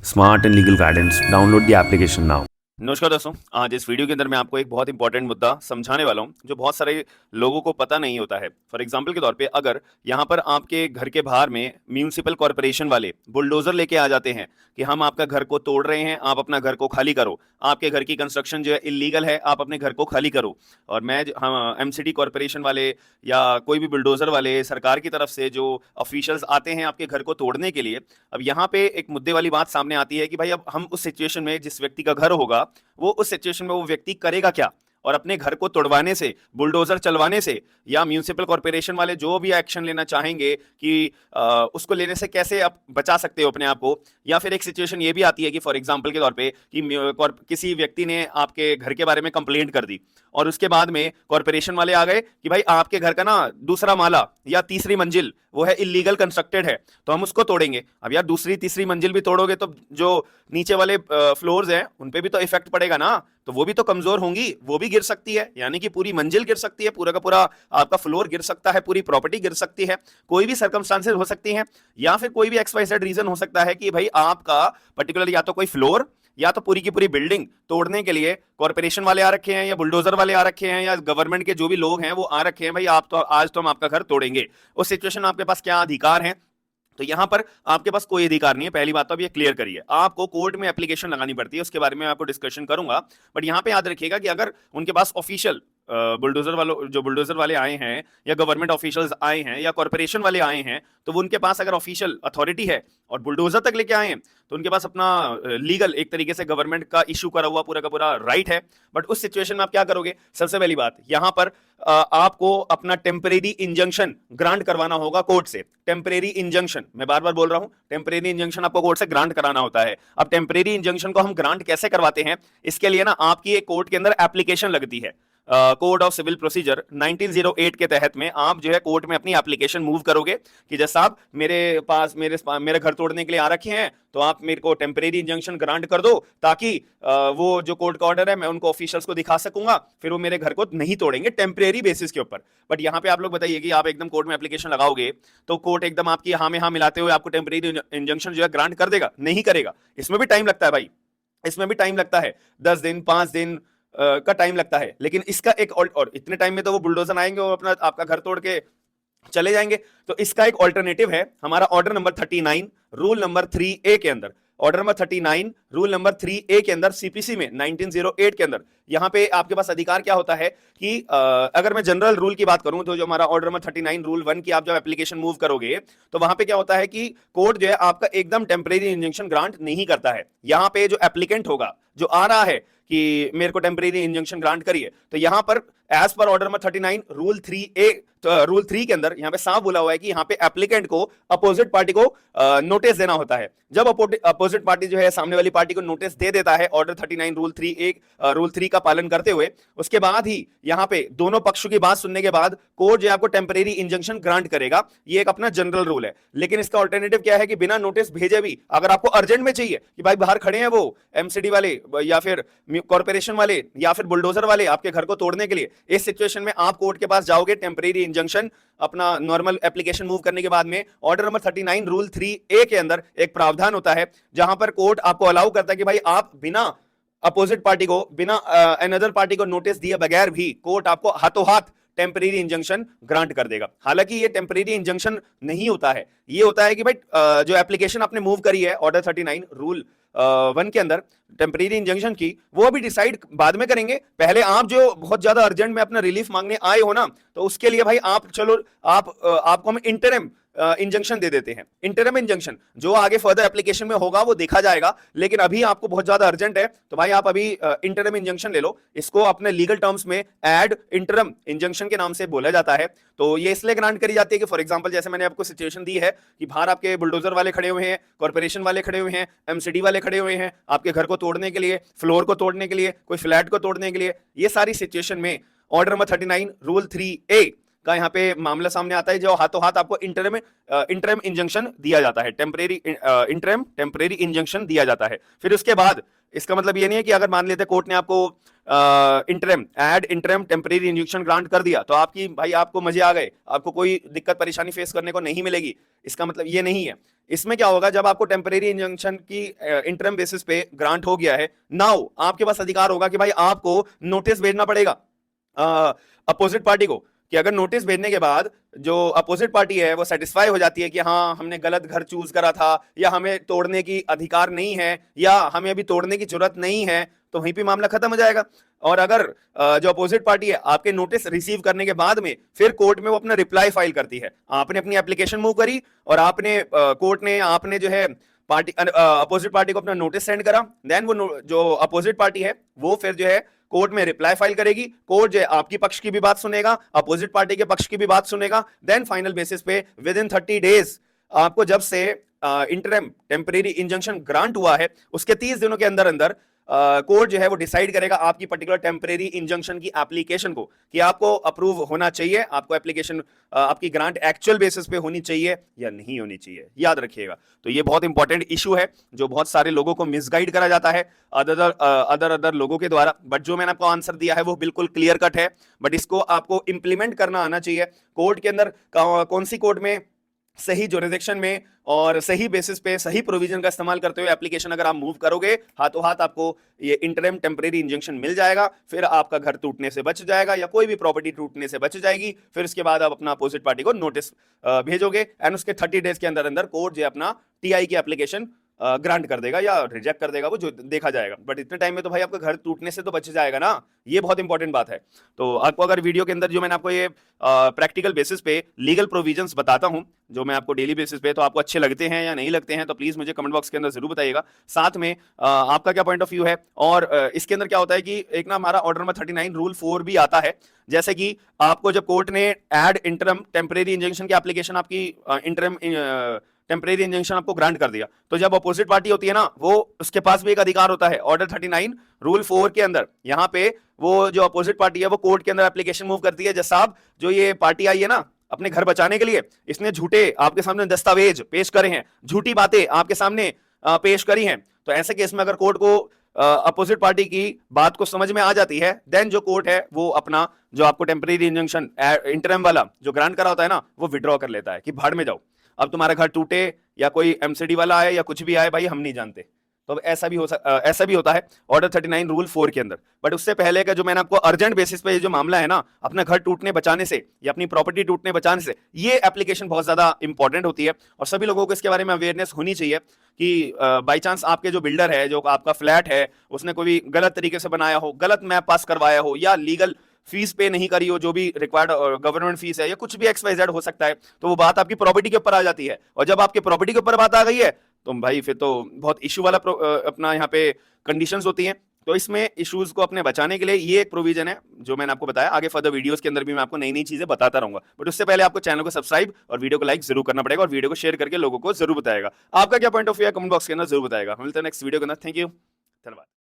Smart and legal guidance. Download the application now. नमस्कार दोस्तों, आज इस वीडियो के अंदर मैं आपको एक बहुत इंपॉर्टेंट मुद्दा समझाने वाला हूं जो बहुत सारे लोगों को पता नहीं होता है। फॉर एग्जांपल के तौर पे अगर यहां पर आपके घर के बाहर में म्यूनिसिपल कॉर्पोरेशन वाले बुलडोजर लेके आ जाते हैं कि हम आपका घर को तोड़ रहे हैं, आप अपना घर को खाली करो, आपके घर की कंस्ट्रक्शन जो है इलीगल है, आप अपने घर को खाली करो। और हम एमसीडी कॉर्पोरेशन वाले या कोई भी बुलडोजर वाले सरकार की तरफ से जो ऑफिशियल्स आते हैं आपके घर को तोड़ने के लिए, अब यहाँ पे एक मुद्दे वाली बात सामने आती है कि भाई अब हम उस सिचुएशन में जिस व्यक्ति का घर होगा वो उस सिचुएशन में वो व्यक्ति करेगा क्या। और अपने घर को तोड़वाने से, बुलडोजर चलवाने से या म्यूनिसिपल कॉर्पोरेशन वाले जो भी एक्शन लेना चाहेंगे कि उसको लेने से कैसे आप बचा सकते हो अपने आप को। या फिर एक सिचुएशन ये भी आती है कि फॉर एग्जांपल के तौर पे कि किसी व्यक्ति ने आपके घर के बारे में कंप्लेंट कर दी और उसके बाद में कॉर्पोरेशन वाले आ गए कि भाई आपके घर का ना दूसरा माला या तीसरी मंजिल वो है इलीगल कंस्ट्रक्टेड है, तो हम उसको तोड़ेंगे। अब यार दूसरी तीसरी मंजिल भी तोड़ोगे तो जो नीचे वाले फ्लोर्स हैं उन पे भी तो इफेक्ट पड़ेगा ना, तो वो भी तो कमजोर होंगी, वो भी गिर सकती है, यानी कि पूरी मंजिल गिर सकती है, पूरा का पूरा आपका फ्लोर गिर सकता है, पूरी प्रॉपर्टी गिर सकती है, कोई भी सर्कमस्टांसेस हो सकती हैं। या फिर कोई भी एक्स वाई जेड रीजन हो सकता है कि भाई आपका पर्टिकुलर या तो कोई फ्लोर या तो पूरी की पूरी बिल्डिंग तोड़ने के लिए कॉर्पोरेशन वाले आ रखे हैं या बुलडोजर वाले आ रखे हैं या गवर्नमेंट के जो भी लोग हैं वो आ रखे हैं, भाई आप तो आज तो हम आपका घर तोड़ेंगे। उस सिचुएशन में आपके पास क्या अधिकार है? तो यहां पर आपके पास कोई अधिकार नहीं है। पहली बात तो अब ये क्लियर करिए, आपको कोर्ट में एप्लीकेशन लगानी पड़ती है, उसके बारे में आपको डिस्कशन करूंगा। बट यहां पे याद रखिएगा कि अगर उनके पास ऑफिशियल बुलडोजर वाले आए हैं या गवर्नमेंट ऑफिशियल्स आए हैं या कॉर्पोरेशन वाले आए हैं, तो वो उनके पास अगर ऑफिशियल अथॉरिटी है और बुलडोजर तक लेके आए हैं तो उनके पास अपना लीगल एक तरीके से गवर्नमेंट का इशू करा हुआ पूरा का पूरा राइट है। बट उस सिचुएशन में आप क्या करोगे? सबसे पहली बात यहां पर आपको अपना टेम्परेरी इंजंक्शन ग्रांट करवाना होगा कोर्ट से। टेम्परेरी इंजंक्शन, मैं बार बार बोल रहा हूं, टेम्परेरी इंजंक्शन आपको कोर्ट से ग्रांट कराना होता है। अब टेम्परेरी इंजंक्शन को हम ग्रांट कैसे करवाते हैं, इसके लिए ना आपकी एक कोर्ट के अंदर एप्लीकेशन लगती है। कोड ऑफ सिविल प्रोसीजर 1908 के तहत में आप जो है कोर्ट में अपनी एप्लीकेशन मूव करोगे कि जैसा आप मेरे घर तोड़ने के लिए आ रखे हैं, तो आप मेरे को टेम्परेरी इंजंक्शन ग्रांट कर दो ताकि वो जो कोर्ट का ऑर्डर है मैं उनको ऑफिशियल्स को दिखा सकूंगा, फिर वो मेरे घर को नहीं तोड़ेंगे टेम्परेरी बेसिस के ऊपर। बट यहाँ पे आप लोग बताइए कि आप एकदम कोर्ट में एप्लीकेशन लगाओगे तो कोर्ट एकदम आपकी हाँ में हाँ मिलाते हुए आपको टेम्परेरी इंजंक्शन जो है ग्रांट कर देगा? नहीं करेगा। इसमें भी टाइम लगता है भाई, इसमें भी टाइम लगता है, 10 दिन 5 दिन का टाइम लगता है। लेकिन इसका एक और इतने टाइम में तो वो बुलडोजर आएंगे और अपना आपका घर तोड़ के चले जाएंगे। तो इसका एक ऑल्टरनेटिव है हमारा order number 39 rule number 3A के अंदर। Order number 39 rule number 3A के अंदर सीपीसी में 1908 के अंदर यहां पे आपके पास अधिकार क्या होता है कि अगर मैं जनरल रूल की बात करूं तो जो हमारा ऑर्डर नंबर 39 रूल 1 की आप जब एप्लीकेशन मूव करोगे तो वहां पे क्या होता है कि कोर्ट जो है आपका एकदम टेम्परेरी इंजंक्शन ग्रांट नहीं करता है। यहां पे जो एप्लीकेंट होगा, जो आ रहा है कि मेरे को टेम्परेरी इंजंक्शन ग्रांट करिए, तो यहां पर as per order number 39 rule 3A rule 3 के अंदर यहां पे साफ बोला हुआ है कि यहां पे एप्लीकेंट को अपोजिट पार्टी को नोटिस देना होता है। जब अपोजिट पार्टी जो है सामने वाली पार्टी को नोटिस दे देता है ऑर्डर 39 रूल 3 का पालन करते हुए, उसके बाद ही यहां पे दोनों पक्षों की बात सुनने के बाद कोर्ट जो है आपको टेम्परेरी इंजंक्शन ग्रांट करेगा। ये एक अपना जनरल रूल है। लेकिन इसका ऑल्टरनेटिव क्या है कि बिना नोटिस भेजे भी अगर आपको अर्जेंट में चाहिए कि भाई बाहर खड़े हैं वो एमसीडी वाले या फिर कॉर्पोरेशन वाले या फिर बुलडोजर वाले आपके घर को तोड़ने के लिए, इस सिचुएशन में आप कोर्ट के पास जाओगे टेम्परेरी इंजंक्शन अपना नॉर्मल एप्लीकेशन मूव करने के बाद में। ऑर्डर नंबर 39 रूल 3A के अंदर एक प्रावधान होता है जहां पर कोर्ट आपको अलाउ करता है कि भाई आप बिना अपोजिट पार्टी को, बिना अनदर पार्टी को नोटिस दिए बगैर भी कोर्ट आपको हाथों हाथ टेम्परेरी इंजंक्शन ग्रांट कर देगा। हालांकि ये टेम्परेरी इंजंक्शन नहीं होता है, ये होता है कि भाई जो एप्लीकेशन आपने मूव करी है ऑर्डर 39 रूल 1 के अंदर टेम्परेरी इंजंक्शन की, वो अभी डिसाइड बाद में करेंगे। पहले आप जो बहुत ज्यादा अर्जेंट में अपना रिलीफ मांगने आए हो ना, तो उसके लिए भाई आप चलो आपको हम इंटरिम इंजंक्शन दे देते हैं। इंटरिम इंजंक्शन जो आगे फर्दर एप्लीकेशन में होगा वो देखा जाएगा, लेकिन अभी आपको बहुत ज्यादा अर्जेंट है तो भाई आप अभी इंटरिम इंजंक्शन ले लो। इसको अपने लीगल टर्म्स में एड इंटरिम इंजंक्शन के नाम से बोला जाता है। तो ये इसलिए ग्रांट करी जाती है कि फॉर एग्जांपल जैसे मैंने आपको सिचुएशन दी है कि बाहर आपके बुलडोजर वाले खड़े हुए हैं, कॉर्पोरेशन वाले खड़े हुए हैं, एमसीडी वाले खड़े हुए हैं आपके घर को तोड़ने के लिए, फ्लोर को तोड़ने के लिए, कोई फ्लैट को तोड़ने के लिए। ये सारी सिचुएशन में ऑर्डर नंबर 39 रूल 3A का यहाँ पे मामला सामने आता है, जो हाथों हाथ आपको इंटरम इंजंक्शन दिया जाता है, टेम्परेरी इंजंक्शन दिया जाता है। फिर उसके बाद इसका मतलब ये नहीं है कि अगर मान लेते कोर्ट ने आपको इंटरम टेम्परेरी इंजंक्शन ग्रांट कर दिया तो आपकी भाई आपको मजे आ गए, आपको कोई दिक्कत परेशानी फेस करने को नहीं मिलेगी, इसका मतलब ये नहीं है। इसमें क्या होगा, जब आपको टेम्परेरी इंजंक्शन की इंटरम बेसिस पे ग्रांट हो गया है, नाउ आपके पास अधिकार होगा कि भाई आपको नोटिस भेजना पड़ेगा अपोजिट पार्टी को, कि अगर नोटिस भेजने के बाद जो अपोजिट पार्टी है वो सेटिस्फाई हो जाती है कि हाँ हमने गलत घर चूज करा था, या हमें तोड़ने की अधिकार नहीं है, या हमें अभी तोड़ने की जरूरत नहीं है, तो वहीं पे मामला खत्म हो जाएगा। और अगर जो अपोजिट पार्टी है आपके नोटिस रिसीव करने के बाद में फिर कोर्ट में वो अपना रिप्लाई फाइल करती है, आपने अपनी एप्लीकेशन मूव करी और आपने कोर्ट ने आपने जो है पार्टी अपोजिट पार्टी को अपना नोटिस सेंड करा, देन वो जो अपोजिट पार्टी है वो फिर जो है कोर्ट में रिप्लाई फाइल करेगी, कोर्ट जो है आपकी पक्ष की भी बात सुनेगा, अपोजिट पार्टी के पक्ष की भी बात सुनेगा, देन फाइनल बेसिस पे विद इन 30 डेज आपको जब से इंटरम टेम्परेरी इंजंक्शन ग्रांट हुआ है उसके 30 दिनों के अंदर अंदर कोर्ट जो है वो डिसाइड करेगा आपकी पर्टिकुलर टेम्परेरी इंजंक्शन की एप्लीकेशन को, कि आपको अप्रूव होना चाहिए, आपको एप्लीकेशन आपकी ग्रांट एक्चुअल बेसिस पे होनी चाहिए या नहीं होनी चाहिए, याद रखिएगा। तो ये बहुत इंपॉर्टेंट इशू है जो बहुत सारे लोगों को मिसगाइड करा जाता है अदर लोगों के द्वारा, बट जो मैंने आपको आंसर दिया है वो बिल्कुल क्लियर कट है, बट इसको आपको इंप्लीमेंट करना आना चाहिए। कोर्ट के अंदर कौन सी कोर्ट में सही जुरिडिक्शन में और सही बेसिस पे सही प्रोविजन का इस्तेमाल करते हुए एप्लीकेशन अगर आप मूव करोगे, हाथों हाथ आपको ये इंटरम टेम्परेरी इंजंक्शन मिल जाएगा, फिर आपका घर टूटने से बच जाएगा या कोई भी प्रॉपर्टी टूटने से बच जाएगी। फिर उसके बाद आप अपना अपोजिट पार्टी को नोटिस भेजोगे एंड उसके 30 डेज के अंदर अंदर कोर्ट जो अपना टीआई की एप्लीकेशन ग्रांट कर देगा या रिजेक्ट कर देगा, वो जो देखा जाएगा। बट इतने टाइम में तो भाई आपका घर टूटने से तो बच जाएगा ना, ये बहुत इंपॉर्टेंट बात है। तो आपको अगर वीडियो के अंदर जो मैंने आपको ये प्रैक्टिकल बेसिस पे लीगल प्रोविजंस बताता हूं जो मैं आपको डेली बेसिस पे, तो आपको अच्छे लगते हैं या नहीं लगते हैं तो प्लीज मुझे कमेंट बॉक्स के अंदर जरूर बताइएगा। साथ में आपका क्या पॉइंट ऑफ व्यू है, और इसके अंदर क्या होता है कि एक ना हमारा ऑर्डर नंबर 39 रूल 4 भी आता है, जैसे कि आपको जब कोर्ट ने एड इंटरम टेम्परेरी इंजंक्शन की एप्लीकेशन आपकी इंटरम टेम्परेरी इंजंक्शन आपको ग्रांट कर दिया, तो जब अपोजिट पार्टी होती है ना वो उसके पास भी एक अधिकार होता है ऑर्डर 39 रूल 4 के अंदर। यहाँ पे वो जो अपोजिट पार्टी है वो कोर्ट के अंदर एप्लीकेशन मूव करती है, जैसे साहब जो ये पार्टी आई है ना अपने घर बचाने के लिए, इसने झूठे आपके सामने दस्तावेज पेश करे हैं, झूठी बातें आपके सामने पेश करी हैं, तो ऐसे केस में अगर कोर्ट को अपोजिट पार्टी की बात को समझ में आ जाती है, देन जो कोर्ट है वो अपना जो आपको टेम्परेरी इंजंक्शन इंटरम वाला जो ग्रांट करा होता है ना वो विड्रॉ कर लेता है कि भाड़ में जाओ, अब तुम्हारा घर टूटे या कोई एमसीडी वाला आए या कुछ भी आए भाई हम नहीं जानते। तो ऐसा भी होता है ऑर्डर 39 रूल 4 के अंदर। बट उससे पहले का जो मैंने आपको अर्जेंट बेसिस पे जो मामला है ना अपना घर टूटने बचाने से या अपनी प्रॉपर्टी टूटने बचाने से, ये एप्लीकेशन बहुत ज्यादा इंपॉर्टेंट होती है और सभी लोगों को इसके बारे में अवेयरनेस होनी चाहिए कि बाई चांस आपके जो बिल्डर है जो आपका फ्लैट है उसने कोई गलत तरीके से बनाया हो, गलत मैप पास करवाया हो या लीगल फीस पे नहीं करी हो, जो भी रिक्वायर्ड गवर्नमेंट फीस है या कुछ भी XYZ हो सकता है, तो वो बात आपकी प्रॉपर्टी के ऊपर आ जाती है। और जब आपके प्रॉपर्टी के ऊपर बात आ गई है तो भाई फिर तो बहुत इशू वाला अपना यहाँ पे कंडीशंस होती हैं। तो इसमें इश्यूज को अपने बचाने के लिए ये एक प्रोविजन है जो मैंने आपको बताया। आगे फर्दर वीडियोस के अंदर भी मैं आपको नई नई चीजें बताता रहूंगा, बट उससे पहले आपको चैनल को सब्सक्राइब और वीडियो को लाइक जरूर करना पड़ेगा और वीडियो को शेयर करके लोगों को जरूर बताएगा। आपका क्या पॉइंट ऑफ व्यू है कमेंट बॉक्स के अंदर जरूर बताएगा। हम मिलते हैं नेक्स्ट वीडियो के अंदर। थैंक यू, धन्यवाद।